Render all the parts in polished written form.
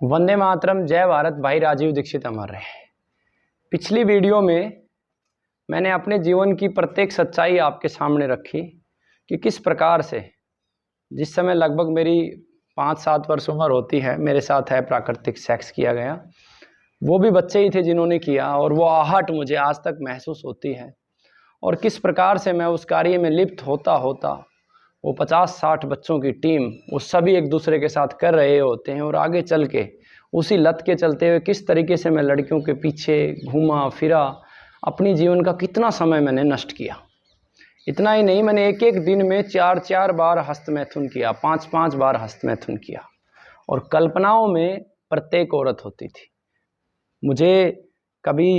वंदे मातरम, जय भारत। भाई राजीव दीक्षित अमर रहे। पिछली वीडियो में मैंने अपने जीवन की प्रत्येक सच्चाई आपके सामने रखी कि किस प्रकार से जिस समय लगभग मेरी 5-7 वर्ष उम्र होती है, मेरे साथ है प्राकृतिक सेक्स किया गया। वो भी बच्चे ही थे जिन्होंने किया, और वो आहट मुझे आज तक महसूस होती है। और किस प्रकार से मैं उस कार्य में लिप्त होता होता वो 50-60 बच्चों की टीम, वो सभी एक दूसरे के साथ कर रहे होते हैं, और आगे चल के उसी लत के चलते हुए किस तरीके से मैं लड़कियों के पीछे घूमा फिरा, अपनी जीवन का कितना समय मैंने नष्ट किया। इतना ही नहीं, मैंने एक एक दिन में 4-4 बार हस्तमैथुन किया, 5-5 बार हस्तमैथुन किया, और कल्पनाओं में प्रत्येक औरत होती थी। मुझे कभी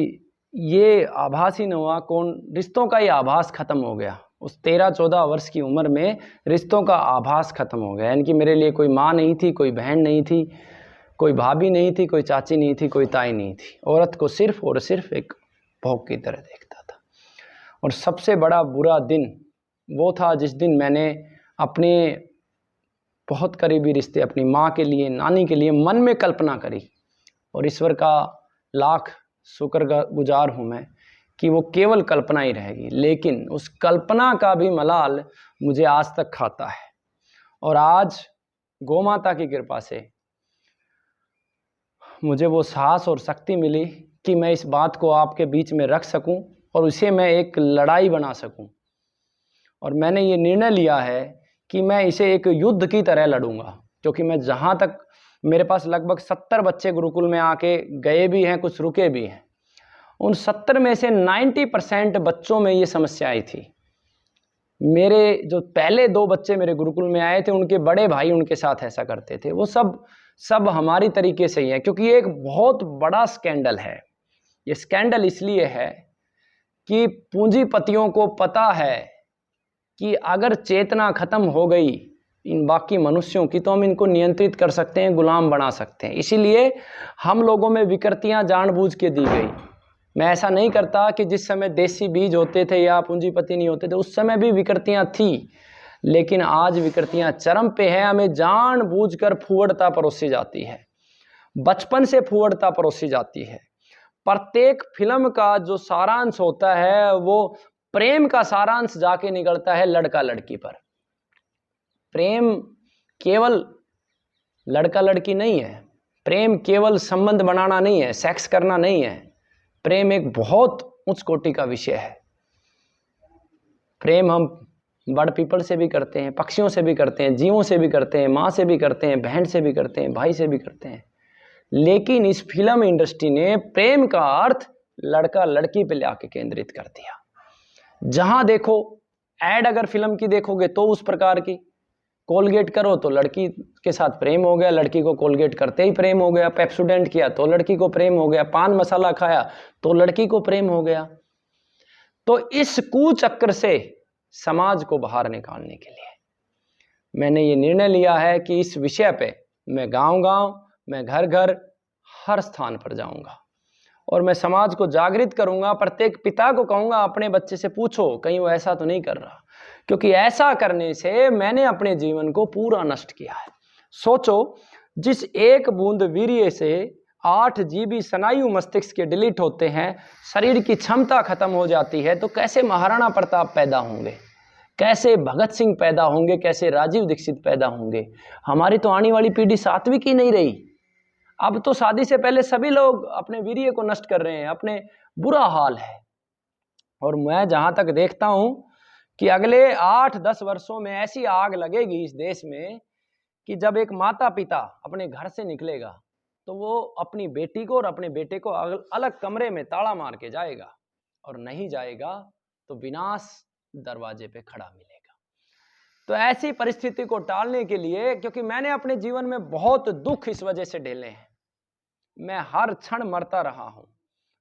ये आभास ही न हुआ, कौन रिश्तों का ये आभास खत्म हो गया। उस 13-14 वर्ष की उम्र में रिश्तों का आभास खत्म हो गया। यानी कि मेरे लिए कोई माँ नहीं थी, कोई बहन नहीं थी, कोई भाभी नहीं थी, कोई चाची नहीं थी, कोई ताई नहीं थी। औरत को सिर्फ और सिर्फ एक भोग की तरह देखता था। और सबसे बड़ा बुरा दिन वो था जिस दिन मैंने अपने बहुत करीबी रिश्ते, अपनी माँ के लिए, नानी के लिए मन में कल्पना करी। और ईश्वर का लाख शुक्रगुजार हूँ मैं कि वो केवल कल्पना ही रहेगी, लेकिन उस कल्पना का भी मलाल मुझे आज तक खाता है। और आज गौ माता की कृपा से मुझे वो साहस और शक्ति मिली कि मैं इस बात को आपके बीच में रख सकूं और उसे मैं एक लड़ाई बना सकूं। और मैंने ये निर्णय लिया है कि मैं इसे एक युद्ध की तरह लड़ूंगा, क्योंकि मैं जहाँ तक, मेरे पास लगभग 70 बच्चे गुरुकुल में आके गए भी हैं, कुछ रुके भी हैं। उन 70 में से 90% बच्चों में ये समस्या आई थी। मेरे जो पहले 2 बच्चे मेरे गुरुकुल में आए थे, उनके बड़े भाई उनके साथ ऐसा करते थे। वो सब हमारी तरीके से ही है, क्योंकि ये एक बहुत बड़ा स्कैंडल है। ये स्कैंडल इसलिए है कि पूंजीपतियों को पता है कि अगर चेतना खत्म हो गई इन बाकी मनुष्यों की, तो हम इनको नियंत्रित कर सकते हैं, गुलाम बना सकते हैं। इसीलिए हम लोगों में विकृतियां जानबूझ के दी गई। मैं ऐसा नहीं करता कि जिस समय देसी बीज होते थे या पूंजीपति नहीं होते थे, उस समय भी विकृतियां थी, लेकिन आज विकृतियां चरम पे है। हमें जानबूझकर फुहड़ता परोसी जाती है, बचपन से फुहड़ता परोसी जाती है। प्रत्येक फिल्म का जो सारांश होता है, वो प्रेम का सारांश जाके निकलता है लड़का लड़की पर। प्रेम केवल लड़का लड़की नहीं है, प्रेम केवल संबंध बनाना नहीं है, सेक्स करना नहीं है। प्रेम एक बहुत उच्च कोटि का विषय है। प्रेम हम बड़ पीपल से भी करते हैं, पक्षियों से भी करते हैं, जीवों से भी करते हैं, माँ से भी करते हैं, बहन से भी करते हैं, भाई से भी करते हैं। लेकिन इस फिल्म इंडस्ट्री ने प्रेम का अर्थ लड़का लड़की पे लाके केंद्रित कर दिया। जहां देखो एड, अगर फिल्म की देखोगे तो उस प्रकार की, कोलगेट करो तो लड़की के साथ प्रेम हो गया, लड़की को कोलगेट करते ही प्रेम हो गया। पेप्सोडेंट किया तो लड़की को प्रेम हो गया, पान मसाला खाया तो लड़की को प्रेम हो गया। तो इस कुचक्र से समाज को बाहर निकालने के लिए मैंने ये निर्णय लिया है कि इस विषय पे मैं गांव-गांव, मैं घर-घर, हर स्थान पर जाऊंगा और मैं समाज को जागृत करूंगा। प्रत्येक पिता को कहूंगा, अपने बच्चे से पूछो कहीं वो ऐसा तो नहीं कर रहा, क्योंकि ऐसा करने से मैंने अपने जीवन को पूरा नष्ट किया है। सोचो, जिस एक बूंद वीर्य से 8 जीबी स्नायु मस्तिष्क के डिलीट होते हैं, शरीर की क्षमता खत्म हो जाती है, तो कैसे महाराणा प्रताप पैदा होंगे, कैसे भगत सिंह पैदा होंगे, कैसे राजीव दीक्षित पैदा होंगे। हमारी तो आने वाली पीढ़ी सात्विक ही नहीं रही। अब तो शादी से पहले सभी लोग अपने वीर्य को नष्ट कर रहे हैं, अपने बुरा हाल है। और मैं जहां तक देखता हूं कि अगले 8-10 वर्षों में ऐसी आग लगेगी इस देश में कि जब एक माता पिता अपने घर से निकलेगा तो वो अपनी बेटी को और अपने बेटे को अलग कमरे में ताला मार के जाएगा, और नहीं जाएगा तो विनाश दरवाजे पे खड़ा मिलेगा। तो ऐसी परिस्थिति को टालने के लिए, क्योंकि मैंने अपने जीवन में बहुत दुख इस वजह से झेले हैं, मैं हर क्षण मरता रहा हूं,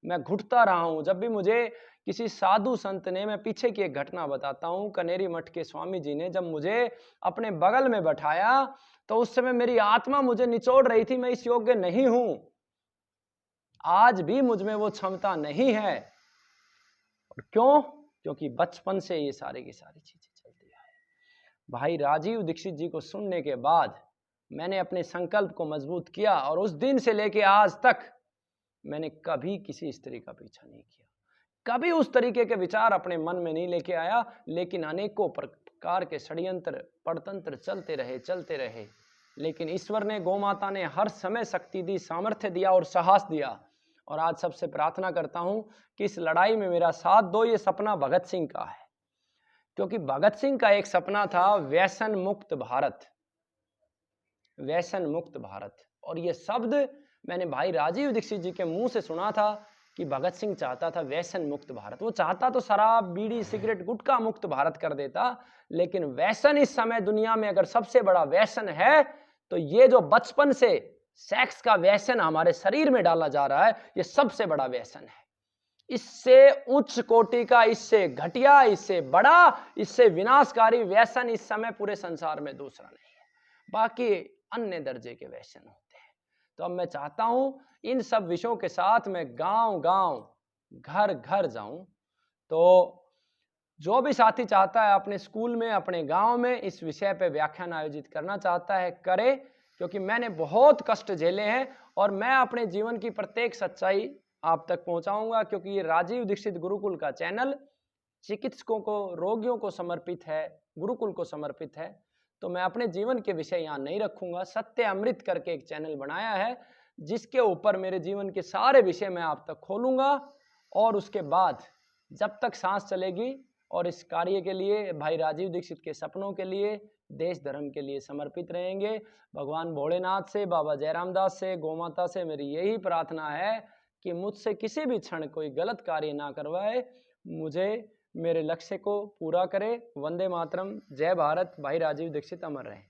मैं घुटता रहा हूं। जब भी मुझे किसी साधु संत ने, मैं पीछे की एक घटना बताता हूं, कनेरी मठ के स्वामी जी ने जब मुझे अपने बगल में बैठाया, तो उस समय मेरी आत्मा मुझे निचोड़ रही थी, मैं इस योग्य नहीं हूं। आज भी मुझ में वो क्षमता नहीं है। और क्यों? क्योंकि बचपन से ये सारी की सारी चीजें चलती है। भाई राजीव दीक्षित जी को सुनने के बाद मैंने अपने संकल्प को मजबूत किया और उस दिन से लेके आज तक मैंने कभी किसी स्त्री का पीछा नहीं किया, कभी उस तरीके के विचार अपने मन में नहीं लेके आया। लेकिन अनेकों प्रकार के षड्यंत्र पड़तंत्र चलते रहे, लेकिन ईश्वर ने, गौ माता ने हर समय शक्ति दी, सामर्थ्य दिया और साहस दिया। और आज सबसे प्रार्थना करता हूं कि इस लड़ाई में मेरा साथ दो। ये सपना भगत सिंह का है, क्योंकि भगत सिंह का एक सपना था व्यसन मुक्त भारत, व्यसन मुक्त भारत। और ये शब्द मैंने भाई राजीव दीक्षित जी के मुंह से सुना था कि भगत सिंह चाहता था व्यसन मुक्त भारत। वो चाहता तो शराब, बीड़ी, सिगरेट, गुटखा मुक्त भारत कर देता, लेकिन व्यसन इस समय दुनिया में अगर सबसे बड़ा व्यसन है तो ये जो बचपन से सेक्स का व्यसन हमारे शरीर में डाला जा रहा है, ये सबसे बड़ा व्यसन है। इससे उच्च कोटि का, इससे घटिया, इससे बड़ा, इससे विनाशकारी व्यसन इस समय पूरे संसार में दूसरा नहीं है। बाकी अन्य दर्जे के व्यसन होते हैं। तो अब मैं चाहता हूं इन सब विषयों के साथ मैं गांव-गांव, घर-घर जाऊं। तो जो भी साथी चाहता है अपने स्कूल में, अपने गांव में इस विषय पे व्याख्यान आयोजित करना चाहता है, करे, क्योंकि मैंने बहुत कष्ट झेले हैं और मैं अपने जीवन की प्रत्येक सच्चाई आप तक पहुंचाऊंगा। क्योंकि ये राजीव दीक्षित गुरुकुल का चैनल चिकित्सकों को, रोगियों को समर्पित है, गुरुकुल को समर्पित है। तो मैं अपने जीवन के विषय यहाँ नहीं रखूंगा। सत्य अमृत करके एक चैनल बनाया है जिसके ऊपर मेरे जीवन के सारे विषय मैं आप तक खोलूंगा। और उसके बाद जब तक सांस चलेगी और इस कार्य के लिए, भाई राजीव दीक्षित के सपनों के लिए, देश धर्म के लिए समर्पित रहेंगे। भगवान भोलेनाथ से, बाबा जयराम दास से, गौ माता से मेरी यही प्रार्थना है कि मुझसे किसी भी क्षण कोई गलत कार्य ना करवाए, मुझे मेरे लक्ष्य को पूरा करे। वंदे मातरम, जय भारत। भाई राजीव दीक्षित अमर रहे।